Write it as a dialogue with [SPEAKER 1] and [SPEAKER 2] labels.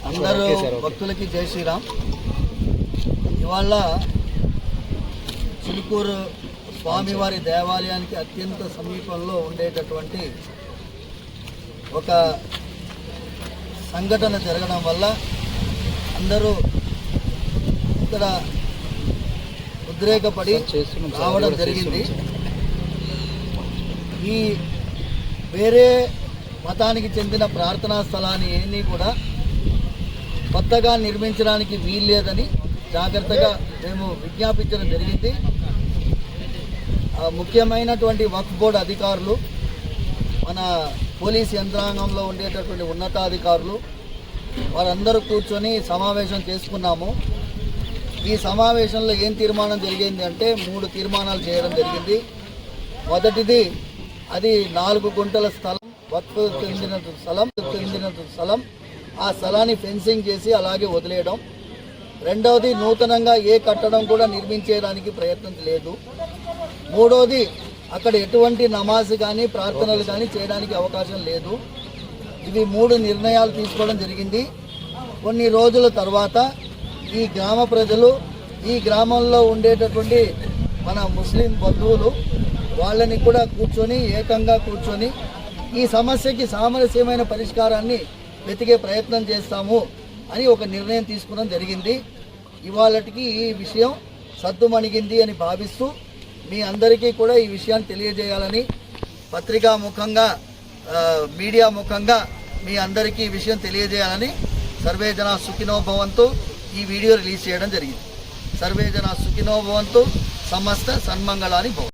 [SPEAKER 1] అందరూ భక్తులకి జై శ్రీరామ్. ఇవాళ చిలుకూరు స్వామివారి దేవాలయానికి అత్యంత సమీపంలో ఉండేటటువంటి ఒక సంఘటన జరగడం వల్ల అందరూ ఇక్కడ ఉద్రేకపడి రావడం జరిగింది. ఈ వేరే మతానికి చెందిన ప్రార్థనా స్థలాన్ని ఏమీ కూడా కొత్తగా నిర్మించడానికి వీల్లేదని జాగ్రత్తగా మేము విజ్ఞాపించడం జరిగింది. ముఖ్యమైనటువంటి వక్ఫ్ బోర్డు అధికారులు, మన పోలీస్ యంత్రాంగంలో ఉండేటటువంటి ఉన్నతాధికారులు వారందరూ కూర్చొని సమావేశం చేసుకున్నాము. ఈ సమావేశంలో ఏం తీర్మానం జరిగింది అంటే 3 తీర్మానాలు చేయడం జరిగింది. మొదటిది, అది 4 గుంటల స్థలం, వక్ఫ్ చెందిన స్థలం, ఆ స్థలాన్ని ఫెన్సింగ్ చేసి అలాగే వదిలేయడం. రెండవది, నూతనంగా ఏ కట్టడం కూడా నిర్మించేయడానికి ప్రయత్నం లేదు. మూడవది, అక్కడ ఎటువంటి నమాజ్ కానీ ప్రార్థనలు కానీ చేయడానికి అవకాశం లేదు. ఇవి 3 నిర్ణయాలు తీసుకోవడం జరిగింది. కొన్ని రోజుల తర్వాత ఈ గ్రామ ప్రజలు, ఈ గ్రామంలో ఉండేటటువంటి మన ముస్లిం బంధువులు వాళ్ళని కూడా ఏకంగా కూర్చొని ఈ సమస్యకి సామరస్యమైన పరిష్కారాన్ని వెతికే ప్రయత్నం చేస్తాము అని ఒక నిర్ణయం తీసుకోవడం జరిగింది. ఇవాళకి ఈ విషయం సద్దుమణిగింది అని భావిస్తూ మీ అందరికీ కూడా ఈ విషయాన్ని తెలియజేయాలని పత్రికా ముఖంగా, మీడియా ముఖంగా మీ అందరికీ ఈ విషయం తెలియజేయాలని సర్వే జనా సుఖినో భవంతు ఈ వీడియో రిలీజ్ చేయడం జరిగింది. సర్వే జనా సుఖినో భవంతు, సమస్త సన్మంగళాని భవంతు.